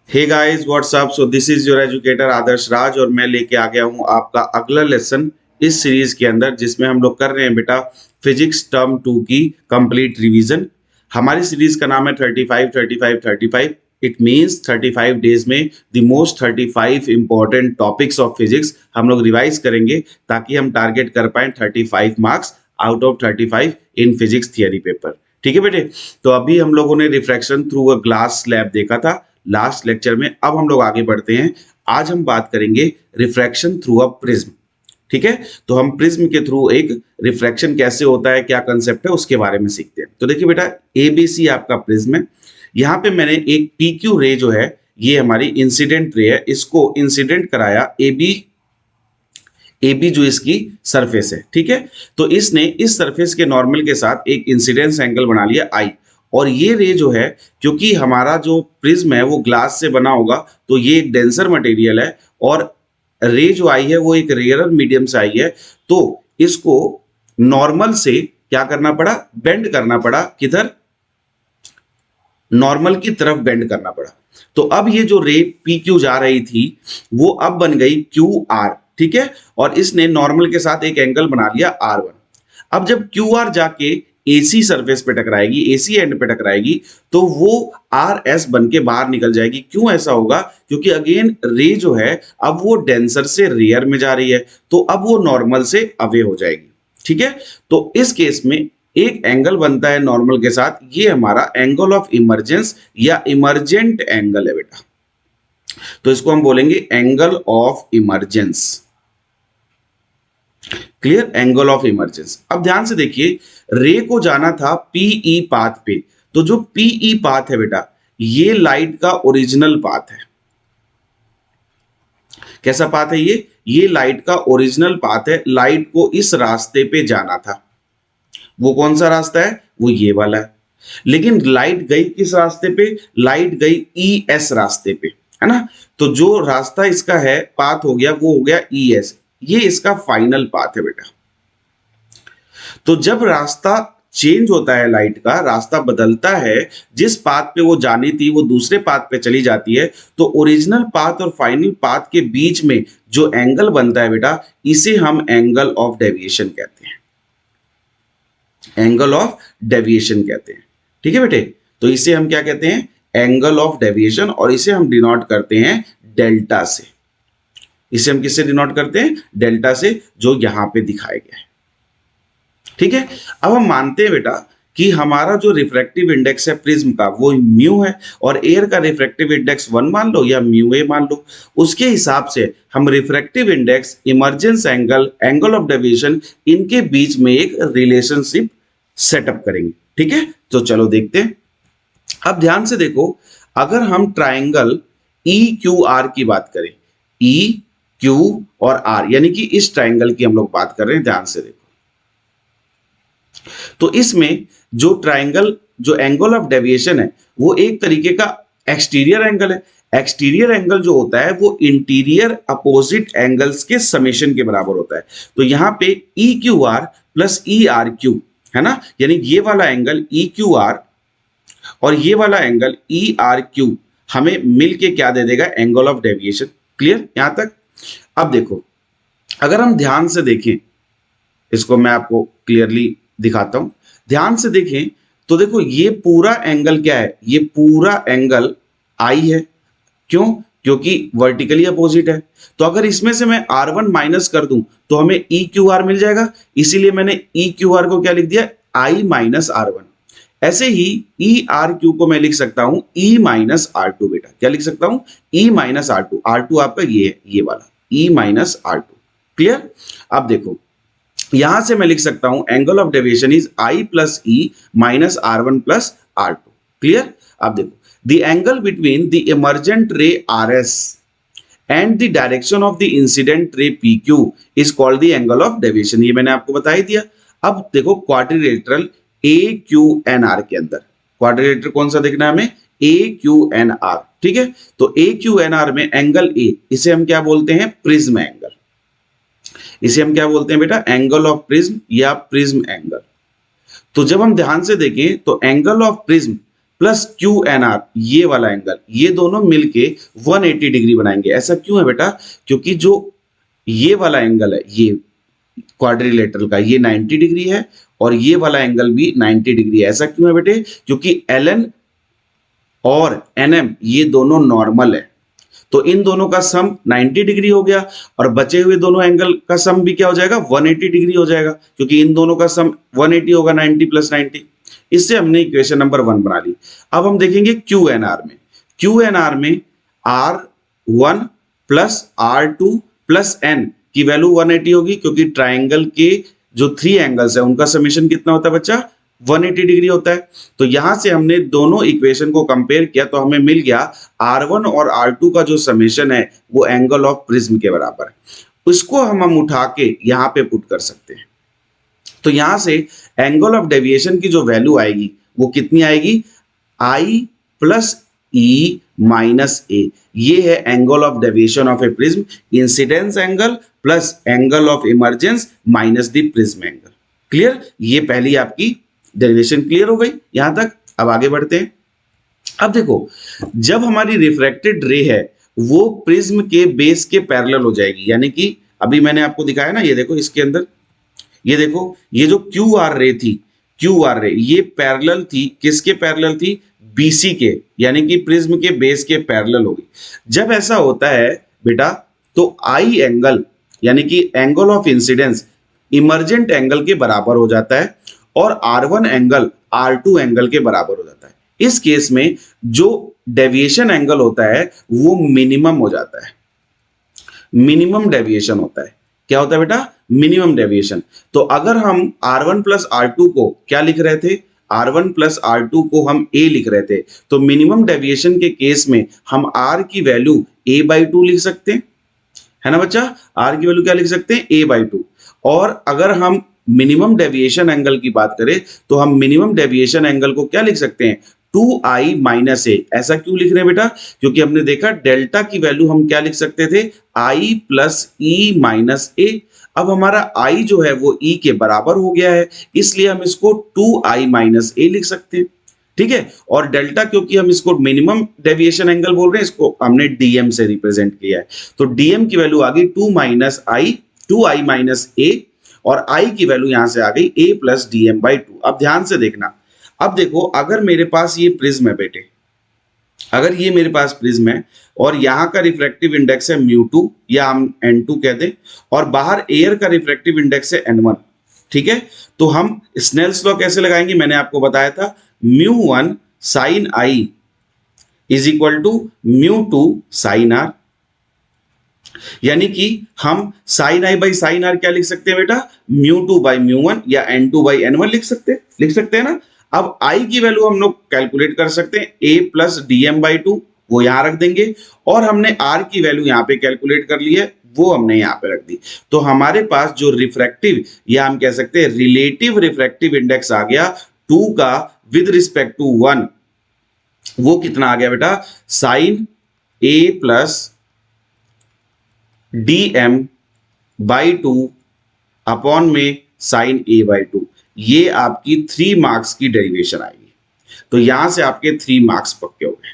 Hey guys what's up. So this is your educator Adarsh Raj और मैं लेके आ गया हूँ आपका अगला लेसन इस सीरीज के अंदर, जिसमें हम लोग कर रहे हैं बेटा फिजिक्स टर्म 2 की कंप्लीट रिवीजन। हमारी सीरीज का नाम है 35 इट मींस 35 डेज में the most 35 important topics of physics हम लोग रिवाइज करेंगे, ताकि हम टारगेट कर पाए 35 marks out of 35 in physics theory paper. ठीक है बेटे। तो अभी हम लोगों ने refraction through a glass slab देखा था लास्ट लेक्चर में। अब हम लोग आगे बढ़ते हैं। आज हम बात करेंगे रिफ्रैक्शन थ्रू अ प्रिज्म। ठीक है। तो हम प्रिज्म के थ्रू एक रिफ्रैक्शन कैसे होता है, क्या कंसेप्ट है, उसके बारे में सीखते हैं। तो देखिए बेटा, एबीसी आपका प्रिज्म है। यहाँ पे मैंने एक पीक्यू रे जो है, ये हमारी इंसिडेंट रे है, इसको इंसिडेंट कराया एबी जो इसकी सरफेस है। ठीक है। तो इसने इस सरफेस के नॉर्मल के साथ एक इंसिडेंस एंगल बना लिया आई। और ये रे जो है, क्योंकि हमारा जो प्रिज्म है वो ग्लास से बना होगा, तो ये एक डेंसर मटेरियल है। और रे जो आई है वो एक रेयरर मीडियम से आई है। तो इसको नॉर्मल से क्या करना पड़ा, बेंड करना पड़ा। किधर? नॉर्मल की तरफ बेंड करना पड़ा। तो अब ये जो रे पी क्यू जा रही थी, वो अब बन गई क्यू आर। ठीक है। और इसने नॉर्मल के साथ एक एंगल बना लिया आर वन। अब जब क्यू आर जाके एसी सरफेस पे टकराएगी, एसी एंड पे टकराएगी, तो वो आर एस बन के बाहर निकल जाएगी। क्यों ऐसा होगा? क्योंकि अगेन रे जो है अब वो डेंसर से रेयर में जा रही है, तो अब वो नॉर्मल से अवे हो जाएगी। ठीक है। तो इस केस में एक एंगल बनता है नॉर्मल के साथ, ये हमारा एंगल ऑफ इमर्जेंस या इमर्जेंट एंगल है बेटा। तो इसको हम बोलेंगे angle of emergence. Clear? Angle of emergence. अब ध्यान से देखिए, रे को जाना था पीई पाथ पे। तो जो पीई पाथ है बेटा, ये लाइट का ओरिजिनल पाथ है। कैसा पाथ है ये लाइट का ओरिजिनल पाथ है। लाइट को इस रास्ते पे जाना था। वो कौन सा रास्ता है? वो ये वाला है। लेकिन लाइट गई किस रास्ते पे? लाइट गई ई एस रास्ते पे, है ना। तो जो रास्ता इसका है, पाथ हो गया, वो हो गया ई एस। ये इसका फाइनल पाथ है बेटा। तो जब रास्ता चेंज होता है, लाइट का रास्ता बदलता है, जिस पाथ पे वो जानी थी वो दूसरे पाथ पे चली जाती है, तो ओरिजिनल पाथ और फाइनल पाथ के बीच में जो एंगल बनता है बेटा, इसे हम एंगल ऑफ डेविएशन कहते हैं। एंगल ऑफ डेविएशन कहते हैं। ठीक है बेटे। तो इसे हम क्या कहते हैं? Angle of deviation. और इसे हम डिनोट करते हैं डेल्टा से। इसे हम किससे डिनोट करते हैं? डेल्टा से, जो यहां पे दिखाया गया है। ठीक है। अब हम मानते हैं बेटा कि हमारा जो रिफ्रैक्टिव इंडेक्स है प्रिज्म का, वो म्यू है। और एयर का रिफ्रैक्टिव इंडेक्स 1 मान लो या म्यू ए मान लो। उसके हिसाब से हम refractive index, emergence angle, angle of deviation, इनके बीच में एक रिलेशनशिप सेटअप करेंगे। ठीक है। तो चलो देखते हैं। अब ध्यान से देखो, अगर हम ट्राइंगल ई क्यू आर की बात करें, ई क्यू और आर, यानी कि इस ट्राइंगल की हम लोग बात कर रहे हैं, ध्यान से देखो। तो इसमें जो ट्राइंगल, जो एंगल ऑफ डेविएशन है, वो एक तरीके का एक्सटीरियर एंगल है। एक्सटीरियर एंगल जो होता है वो इंटीरियर अपोजिट एंगल्स के समेशन के बराबर होता है। तो यहां पे E Q R plus E R Q है ना, यानी ये वाला एंगल ई क्यू आर और ये वाला एंगल ई आर क्यू हमें मिलके क्या दे देगा? Angle of deviation. क्लियर यहां तक? अब देखो, अगर हम ध्यान से देखें, इसको मैं आपको क्लियरली दिखाता हूं। ध्यान से देखें तो देखो, ये पूरा एंगल क्या है? ये पूरा एंगल आई है। क्यों? क्योंकि वर्टिकली अपोजिट है। तो अगर इसमें से मैं R1 माइनस कर दूं तो हमें ई क्यू आर मिल जाएगा। इसीलिए मैंने ई क्यू आर को क्या लिख दिया? I minus R1। ऐसे ही ई आर क्यू को मैं लिख सकता हूं E माइनस R2। बेटा क्या लिख सकता हूं? E minus R2। R2 आपका ये है, ये वाला E माइनस R2। क्लियर? अब देखो, यहां से मैं लिख सकता हूं angle of deviation is I plus E minus R1 plus R2। Clear? अब देखो, the angle between the emergent रे RS and the direction of the incident ray PQ is called the angle of deviation. ये मैंने आपको बता ही दिया। अब देखो, क्वाड्रिलेटरल AQNR के अंदर क्वाड्रिलेटरल कौन सा देखना है हमें? AQNR। ठीक है। तो AQNR में एंगल ए, इसे हम क्या बोलते हैं? Prism angle. इसे हम क्या बोलते हैं बेटा? एंगल ऑफ प्रिज्म या प्रिज्म एंगल। तो जब हम ध्यान से देखें तो angle of prism plus Q N R ये वाला एंगल, ये दोनों मिलके 180 डिग्री बनाएंगे। ऐसा क्यों है बेटा? क्योंकि जो ये वाला एंगल है, ये क्वाड्रिलेटरल का, ये 90 डिग्री है और ये वाला एंगल भी 90 डिग्री है। ऐसा क्यों है बेटे? क्योंकि एल एन और एन एम ये दोनों नॉर्मल है, तो इन दोनों का सम 90 डिग्री हो गया और बचे हुए दोनों एंगल का सम भी क्या हो जाएगा? 180 डिग्री हो जाएगा, क्योंकि इन दोनों का सम 180 होगा, 90 प्लस 90। इससे हमने इक्वेशन नंबर 1 बना ली। अब हम देखेंगे क्यू एन आर में। क्यू एन आर में R1 plus R2 plus N की वैल्यू 180 होगी, क्योंकि ट्राइंगल के जो 3 एंगल्स है उनका समेशन कितना होता है बच्चा? 180 डिग्री होता है। तो यहां से हमने दोनों इक्वेशन को कंपेयर किया तो हमें मिल गया R1 और R2 का जो समेशन है वो एंगल ऑफ प्रिज्म के बराबर है। उसको हम उठा के यहाँ पे पुट कर सकते हैं। तो यहां से एंगल ऑफ डेविएशन की जो वैल्यू आएगी वो कितनी आएगी? I प्लस E माइनस ए, ये है angle of deviation of A prism, incidence angle plus angle of emergence minus the prism angle. Clear? ये पहली आपकी डेरिवेशन क्लियर हो गई यहां तक। अब आगे बढ़ते हैं। अब देखो, जब हमारी रिफ्रैक्टेड रे है वो प्रिज्म के बेस के पैरेलल हो जाएगी, यानी कि अभी मैंने आपको दिखाया ना, ये देखो इसके अंदर, ये देखो, ये जो क्यू आर रे थी, क्यू आर रे ये पैरेलल थी, किसके पैरेलल थी? बीसी के, यानी कि प्रिज्म के बेस के पैरेलल होगी। जब ऐसा होता है बेटा तो आई एंगल यानी कि angle of incidence emergent angle के बराबर हो जाता है और R1 एंगल R2 एंगल के बराबर हो जाता है। इस केस में जो डेविएशन एंगल होता है वो मिनिमम हो जाता है, मिनिमम डेविएशन होता है। क्या होता है बेटा? Minimum deviation. तो अगर हम R1 प्लस R2 को क्या लिख रहे थे? R1 प्लस R2 को हम A लिख रहे थे, तो मिनिमम डेविएशन के केस में हम R की वैल्यू A/2 लिख सकते हैं, है ना बच्चा? R की वैल्यू क्या लिख सकते हैं? A/2। और अगर हम मिनिमम डेविएशन एंगल की बात करें तो हम मिनिमम डेविएशन एंगल को क्या लिख सकते हैं? 2i माइनस ए। ऐसा क्यों लिख रहे हैं बेटा? क्योंकि हमने देखा डेल्टा की वैल्यू हम क्या लिख सकते थे? i प्लस ई माइनस ए। अब हमारा i जो है वो e के बराबर हो गया है, इसलिए हम इसको 2i माइनस ए लिख सकते हैं। ठीक है? और डेल्टा क्योंकि हम इसको मिनिमम डेविएशन एंगल बोल रहे हैं, इसको हमने डीएम से रिप्रेजेंट किया है, तो डीएम की वैल्यू आ गई 2i माइनस ए और i की वैल्यू यहां से आ गई a प्लस dm/2। अब ध्यान से देखना, अब देखो, अगर मेरे पास ये प्रिज्म है बेटे, अगर ये मेरे पास प्रिज्म है और यहाँ का रिफ्रैक्टिव इंडेक्स है μ2 या हम n2 कह दें, और बाहर एयर का रिफ्रैक्टिव इंडेक्स है n1, ठीक है? तो हम स्नेल्स लॉ कैसे लगाएंगे? मैंने आपको बताया था, μ1 sine i is equal to μ2 sine r, यानी कि हम sine i by sine r क्या लिख सकते हैं बेटा? μ2 बाई μ1 या n2 बाई n1 लिख सकते हैं ना। अब i की वैल्यू हम लोग कैलकुलेट कर सकते हैं, a प्लस dm/2 वो यहां रख देंगे, और हमने r की वैल्यू यहां पे कैलकुलेट कर ली है, वो हमने यहां पे रख दी। तो हमारे पास जो रिफ्रैक्टिव या हम कह सकते हैं रिलेटिव रिफ्रैक्टिव इंडेक्स आ गया 2 का विद रिस्पेक्ट टू 1, वो कितना आ गया बेटा? Sine a plus dm/2 upon में साइन a/2। ये आपकी 3 मार्क्स की डेरिवेशन आएगी। तो यहां से आपके 3 मार्क्स पक्के हो गए।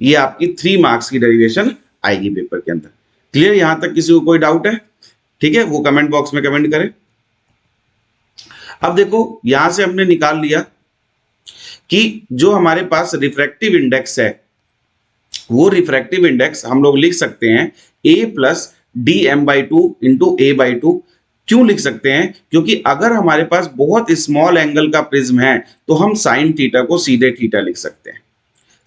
ये आपकी 3 मार्क्स की डेरिवेशन आएगी पेपर के अंदर। क्लियर? यहां तक किसी को कोई डाउट है? ठीक है, वो कमेंट बॉक्स में कमेंट करें। अब देखो, यहां से हमने निकाल लिया कि जो हमारे पास रिफ्रैक्टिव इंडेक्स है वो रिफ्रैक्टिव इंडेक्स हम लोग लिख सकते हैं a plus dm/2 into a/2। क्यों लिख सकते हैं? क्योंकि अगर हमारे पास बहुत स्मॉल एंगल का प्रिज्म है तो हम साइन थीटा को सीधे थीटा लिख सकते हैं।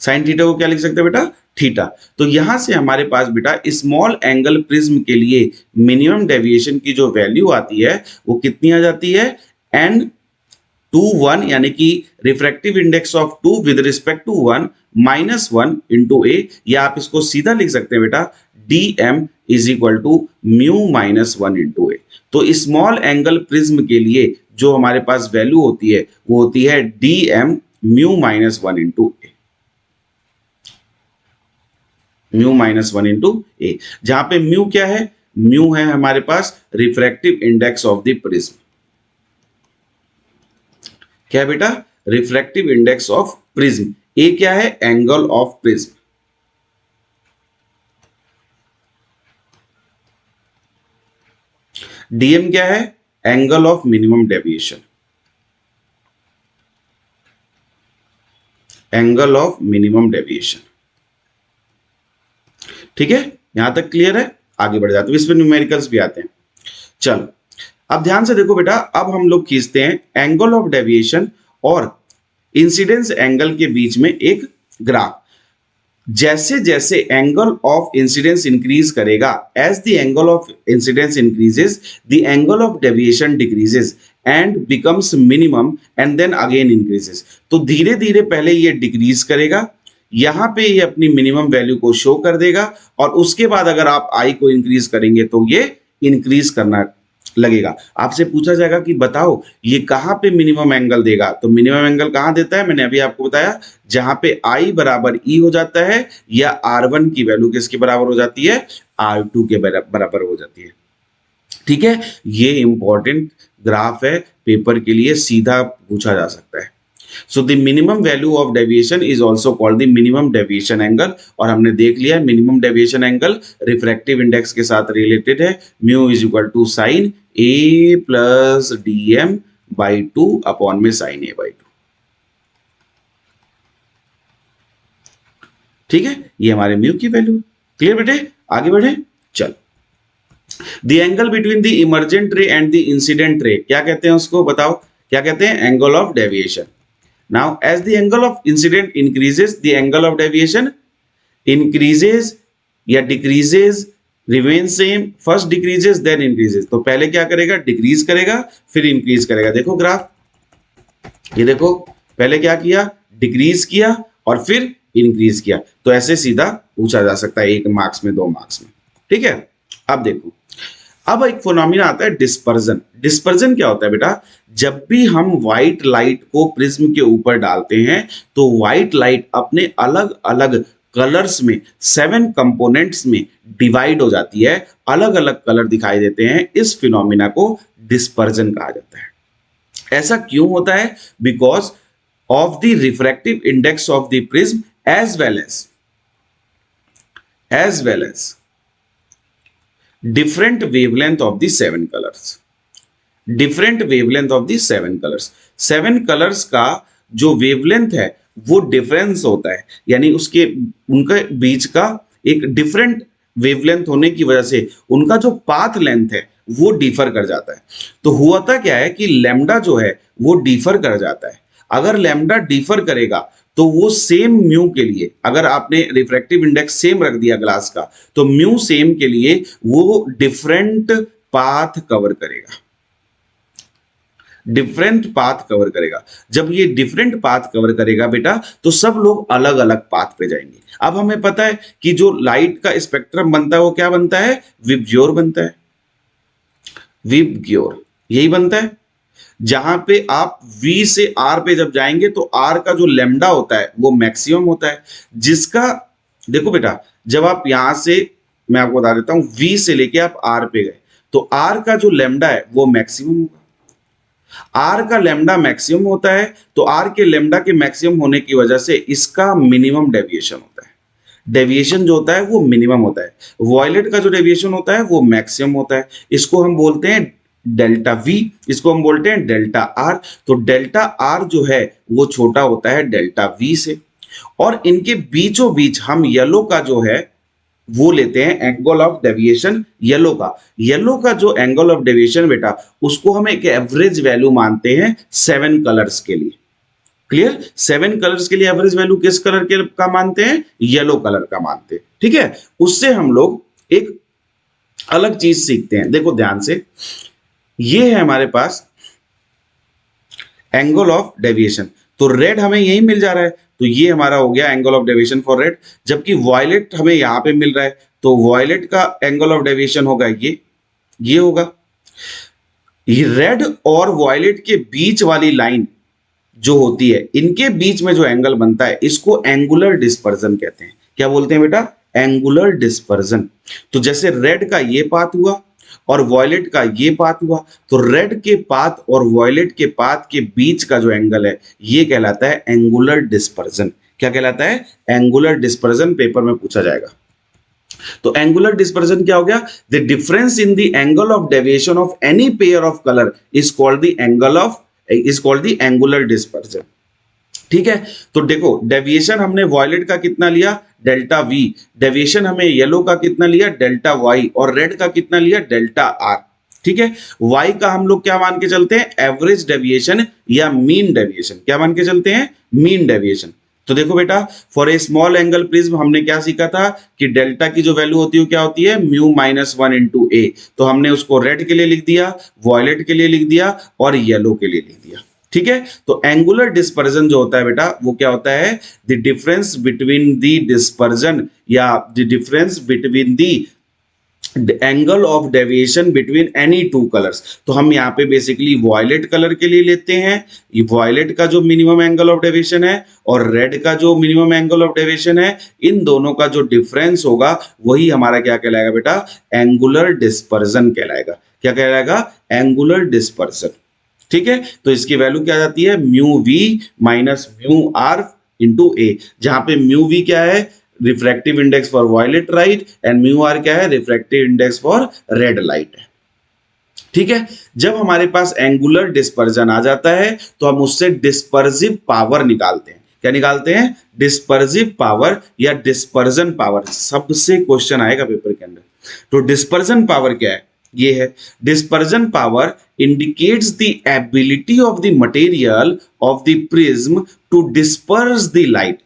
साइन थीटा को क्या लिख सकते हैं बेटा? थीटा। तो यहां से हमारे पास बेटा स्मॉल एंगल प्रिज्म के लिए मिनिमम डेविएशन की जो वैल्यू आती है वो कितनी आ जाती है? n/1, यानी कि refractive index of 2 with respect to 1 minus 1 into A, या आप इसको सीधा लिख सकते हैं बेटा dm is equal to mu minus 1 into A. तो स्मॉल एंगल प्रिज्म के लिए जो हमारे पास वैल्यू होती है वो होती है dm mu minus 1 into A, mu minus 1 into A, जहां पे म्यू क्या है? म्यू है हमारे पास refractive index of the prism. क्या है बेटा? Refractive index of prism. A क्या है? Angle of prism. डीएम क्या है? Angle of minimum deviation. Angle of minimum deviation. ठीक है, यहां तक क्लियर है? आगे बढ़ जाते हैं, इसमें न्यूमेरिकल्स भी आते हैं। चलो अब ध्यान से देखो बेटा, अब हम लोग खींचते हैं एंगल ऑफ डेविएशन और इंसिडेंस एंगल के बीच में एक ग्राफ। जैसे जैसे एंगल ऑफ इंसिडेंस इंक्रीज करेगा, as the angle of incidence increases the angle of deviation decreases and becomes minimum and then again increases. तो धीरे धीरे पहले ये डिक्रीज करेगा, यहां पे ये अपनी मिनिमम वैल्यू को शो कर देगा, और उसके बाद अगर आप आई को इंक्रीज करेंगे तो ये इंक्रीज करना लगेगा। आपसे पूछा जाएगा कि बताओ ये कहां पे मिनिमम एंगल देगा, तो मिनिमम एंगल कहां देता है? मैंने अभी आपको बताया, जहां पे आई बराबर ई हो जाता है, या R1 की वैल्यू किसके बराबर हो जाती है? R2 के बराबर हो जाती है। ठीक है, ये इंपॉर्टेंट ग्राफ है, पेपर के लिए सीधा पूछा जा सकता है। So the minimum value of deviation is also called the minimum deviation angle, और हमने देख लिया minimum deviation angle refractive index के साथ रिलेटेड है। Mu is equal to sine A plus D M by 2 upon में साइन ए बाई 2। ठीक है, ये हमारे म्यू की वैल्यू। क्लियर बेटे, आगे बढ़े। चल, the angle between the emergent रे एंड द इंसिडेंट रे क्या कहते हैं? उसको बताओ, क्या कहते हैं? Angle of deviation. Now, as the angle of incident increases, the angle of deviation increases या decreases, remains same, first decreases then increases। तो पहले क्या करेगा? डिक्रीज करेगा, फिर इंक्रीज करेगा। देखो ग्राफ, ये देखो, पहले क्या किया? डिक्रीज किया और फिर इंक्रीज किया। तो ऐसे सीधा पूछा जा सकता है 1 मार्क्स में, 2 मार्क्स में। ठीक है, अब देखो, अब एक फिनोमेना आता है डिस्पर्जन। डिस्पर्जन क्या होता है बेटा? जब भी हम व्हाइट लाइट को प्रिज्म के ऊपर डालते हैं तो व्हाइट लाइट अपने अलग अलग कलर्स में 7 कंपोनेंट्स में डिवाइड हो जाती है, अलग अलग कलर दिखाई देते हैं। इस फिनोमेना को डिस्पर्जन कहा जाता है। ऐसा क्यों होता है? Because of the refractive index of the prism as well as different wavelength of the 7 colors। different wavelength of the 7 colors। 7 colors का जो वेवलेंथ है वो डिफरेंस होता है, यानी उसके उनके बीच का एक डिफरेंट वेवलेंथ होने की वजह से उनका जो पाथ लेंथ है वो डिफर कर जाता है। तो हुआ क्या है कि लैम्डा जो है वो डिफर कर जाता है। अगर लैम्डा डिफर करेगा तो वो सेम म्यू के लिए, अगर आपने रिफ्रैक्टिव इंडेक्स सेम रख दिया ग्लास का, तो म्यू सेम के लिए वो डिफरेंट पाथ कवर करेगा, डिफरेंट पाथ कवर करेगा। जब ये डिफरेंट पाथ कवर करेगा बेटा, तो सब लोग अलग अलग पाथ पे जाएंगे। अब हमें पता है कि जो लाइट का स्पेक्ट्रम बनता है वो क्या बनता है? विबग्योर बनता है। विबग्योर यही बनता है, जहां पे आप V से R पे जब जाएंगे तो R का जो लैम्डा होता है वो मैक्सिमम होता है, जिसका देखो बेटा, जब आप यहां से, मैं आपको बता देता हूं, V से लेके आप R पे गए तो R का जो लैम्डा है वो मैक्सिमम होगा। R का लैम्डा मैक्सिमम होता है, तो R के लैम्डा के मैक्सिमम होने की वजह से इसका मिनिमम डेविएशन होता है। डेविएशन जो होता है वो मिनिमम होता है। वॉयलेट का जो डेविएशन होता है वो मैक्सिमम होता है। इसको हम बोलते हैं डेल्टा V, इसको हम बोलते हैं डेल्टा R। तो डेल्टा R जो है वो छोटा होता है डेल्टा V से, और इनके बीचों बीच हम येलो का जो है वो लेते हैं एंगल ऑफ डेविएशन। येलो का जो एंगल ऑफ डेविएशन बेटा, उसको हम एक एवरेज वैल्यू मानते हैं 7 कलर्स के लिए। क्लियर? 7 कलर्स के लिए एवरेज वैल्यू किस कलर के का मानते हैं? येलो कलर का मानते हैं। ठीक है, उससे हम लोग एक अलग चीज सीखते हैं। देखो ध्यान से, ये है हमारे पास एंगल ऑफ डेविएशन, तो रेड हमें यही मिल जा रहा है, तो ये हमारा हो गया angle of deviation for red. जबकि वॉयलेट हमें यहां पे मिल रहा है, तो वॉयलेट का एंगल ऑफ डेविएशन होगा ये होगा। ये रेड और वॉयलेट के बीच वाली लाइन जो होती है, इनके बीच में जो एंगल बनता है, इसको एंगुलर डिस्पर्जन कहते हैं। क्या बोलते हैं बेटा? Angular dispersion. तो जैसे रेड का ये पाथ हुआ और वॉयलेट का ये पाथ हुआ, तो रेड के पाथ और वॉयलेट के पाथ के बीच का जो एंगल है ये कहलाता है एंगुलर डिस्पर्जन। क्या कहलाता है? Angular dispersion. पेपर में पूछा जाएगा। तो एंगुलर डिस्पर्जन क्या हो गया? The difference in the angle of deviation of any pair of colour is called the angular dispersion. ठीक है, तो देखो डेविएशन हमने वॉयलेट का कितना लिया? Delta we. डेविएशन हमें येलो का कितना लिया? Delta Y. और रेड का कितना लिया? Delta R. ठीक है, वाई का हम लोग क्या मान के चलते हैं? एवरेज डेविएशन या मीन डेविएशन। क्या मान के चलते हैं? Mean deviation. तो देखो बेटा, for a small angle prism हमने क्या सीखा था कि डेल्टा की जो वैल्यू होती है क्या होती है? Mu minus 1 into A. तो हमने उसको रेड के लिए लिख दिया, वॉयलेट के लिए लिख दिया और येलो के लिए लिख दिया। ठीक है, तो एंगुलर डिस्पर्जन जो होता है बेटा वो क्या होता है? The difference between the dispersion या the difference between the angle of deviation between any two colours. तो हम यहाँ पे बेसिकली वॉयलेट कलर के लिए लेते हैं ये वॉयलेट का जो मिनिमम एंगल ऑफ डेविएशन है और रेड का जो मिनिमम एंगल ऑफ डेविएशन है, इन दोनों का जो डिफरेंस होगा वही हमारा क्या कहलाएगा बेटा? एंगुलर डिस्पर्जन कहलाएगा। क्या कहलाएगा? Angular dispersion. ठीक है, तो इसकी वैल्यू क्या जाती है? Mu V minus mu R into A, जहां पे म्यू वी क्या है? Refractive index for violet light and mu R क्या है? Refractive index for red light है। ठीक है, जब हमारे पास एंगुलर डिस्पर्जन आ जाता है तो हम उससे डिस्पर्सिव पावर निकालते हैं। क्या निकालते हैं? डिस्पर्सिव पावर या डिस्पर्जन पावर। सबसे क्वेश्चन आएगा पेपर के अंदर। तो डिस्पर्जन पावर क्या है? ये है dispersion power indicates the ability of the material of the prism to disperse the light.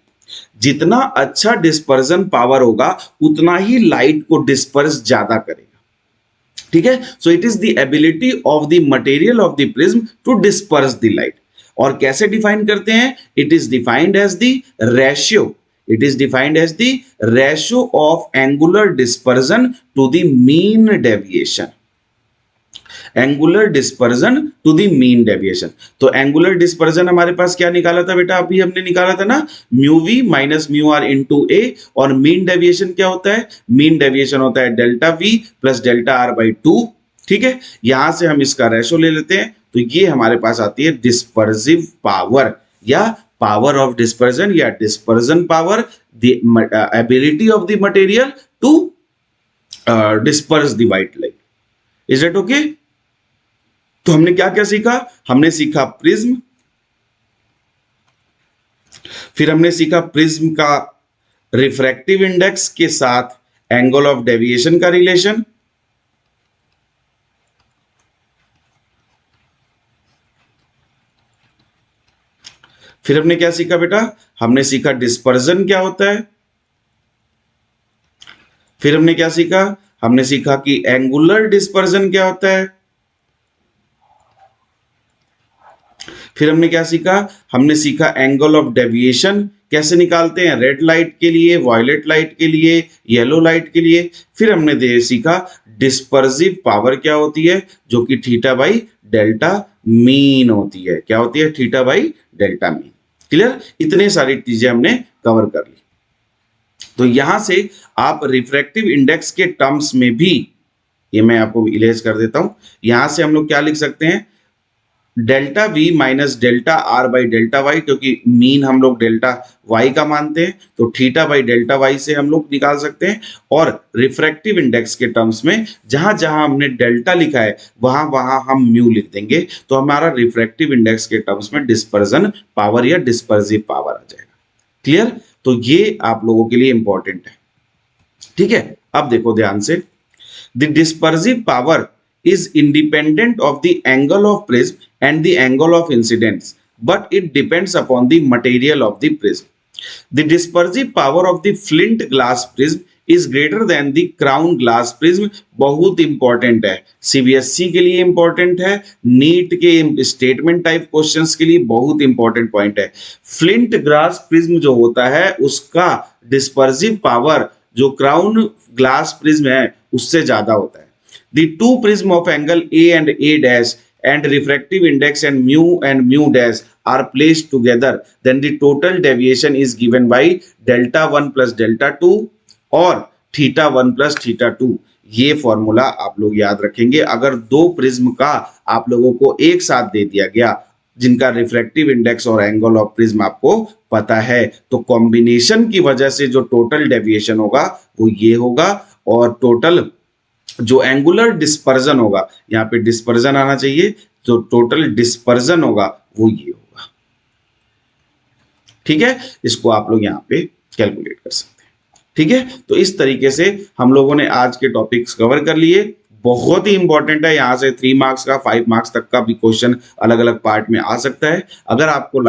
जितना अच्छा डिस्पर्जन पावर होगा उतना ही लाइट को डिस्पर्स ज्यादा करेगा। ठीक है, so it is the ability of the material of the prism to disperse the light. और कैसे डिफाइन करते हैं? It is defined as the ratio. It is defined as the ratio of angular dispersion to the mean deviation. Angular dispersion to the mean deviation. तो angular dispersion हमारे पास क्या निकाला था बेटा? अभी हमने निकाला था ना, mu V minus mu R into A. और mean deviation क्या होता है? mean deviation होता है delta we plus delta R by 2। ठीक है, यहां से हम इसका रेशो ले लेते हैं तो ये हमारे पास आती है डिस्पर्सिव पावर या power of dispersion या dispersion power, the ability of the material to disperse the white light. Is that okay? तो हमने क्या क्या सीखा? हमने सीखा प्रिज्म, फिर हमने सीखा प्रिज्म का रिफ्रैक्टिव इंडेक्स के साथ एंगल ऑफ डेविएशन का रिलेशन, फिर हमने क्या सीखा बेटा? हमने सीखा डिस्पर्जन क्या होता है, फिर हमने क्या सीखा? हमने सीखा कि एंगुलर डिस्पर्जन क्या होता है, फिर हमने क्या सीखा? हमने सीखा एंगल ऑफ डेविएशन कैसे निकालते हैं, रेड लाइट के लिए, वॉयलेट लाइट के लिए, येलो लाइट के लिए। फिर हमने सीखा डिस्पर्सिव पावर क्या होती है, जो कि थीटा बाई डेल्टा मीन होती है। क्या होती है? Theta by delta mean. Clear? इतने सारी चीजें हमने कवर कर ली। तो यहां से आप रिफ्रैक्टिव इंडेक्स के टर्म्स में भी, ये मैं आपको इरेज कर देता हूं, यहां से हम लोग क्या लिख सकते हैं? Delta V minus delta R by delta Y, क्योंकि मीन हम लोग डेल्टा वाई का मानते हैं तो थीटा बाई डेल्टा वाई से हम लोग निकाल सकते हैं। और रिफ्रैक्टिव इंडेक्स के टर्म्स में जहां जहां हमने डेल्टा लिखा है वहां वहां हम म्यू लिख देंगे, तो हमारा रिफ्रैक्टिव इंडेक्स के टर्म्स में डिस्पर्जन पावर या डिस्पर्सिव पावर आ जाएगा। क्लियर? तो ये आप लोगों के लिए इंपॉर्टेंट है। ठीक है, अब देखो ध्यान से, the dispersive power is independent of the angle of prism and the angle of incidence, but it depends upon the material of the prism. The dispersive power of the flint glass prism is greater than the crown glass prism. बहुत important है, CBSE के लिए important है, NEET के statement type questions के लिए बहुत important point है। फ्लिंट ग्लास प्रिज्म जो होता है उसका डिस्पर्सिव पावर जो क्राउन ग्लास प्रिज्म है उससे ज्यादा होता है। The two prism of angle A and A dash and refractive index and mu dash are placed together, then the total deviation is given by delta 1 plus delta 2 or theta 1 plus theta 2. ये formula आप लोग याद रखेंगे। अगर दो prism का आप लोगों को एक साथ दे दिया गया, जिनका रिफ्रैक्टिव इंडेक्स और एंगल ऑफ प्रिज्म आपको पता है, तो कॉम्बिनेशन की वजह से जो टोटल डेविएशन होगा वो ये होगा, और टोटल जो एंगुलर डिस्पर्जन होगा, यहाँ पे डिस्पर्जन आना चाहिए, जो टोटल डिस्पर्जन होगा वो ये होगा। ठीक है, इसको आप लोग यहाँ पे कैलकुलेट कर सकते हैं। ठीक है, तो इस तरीके से हम लोगों ने आज के टॉपिक्स कवर कर लिए। बहुत ही इंपॉर्टेंट है, यहाँ से 3 मार्क्स का 5 मार्क्स तक का भी क्वेश्चन अलग अलग पार्ट में आ सकता है। अगर आपको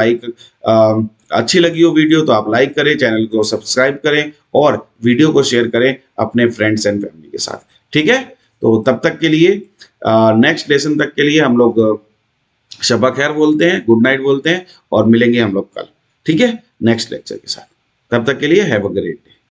अच्छी लगी हो वीडियो तो आप लाइक करें, चैनल को सब्सक्राइब करें और वीडियो को शेयर करें अपने फ्रेंड्स एंड फैमिली के साथ। ठीक है, तो तब तक के लिए, नेक्स्ट लेसन तक के लिए हम लोग शबा खैर बोलते हैं, गुड नाइट बोलते हैं, और मिलेंगे हम लोग कल। ठीक है, नेक्स्ट लेक्चर के साथ। तब तक के लिए हैव अ ग्रेट डे।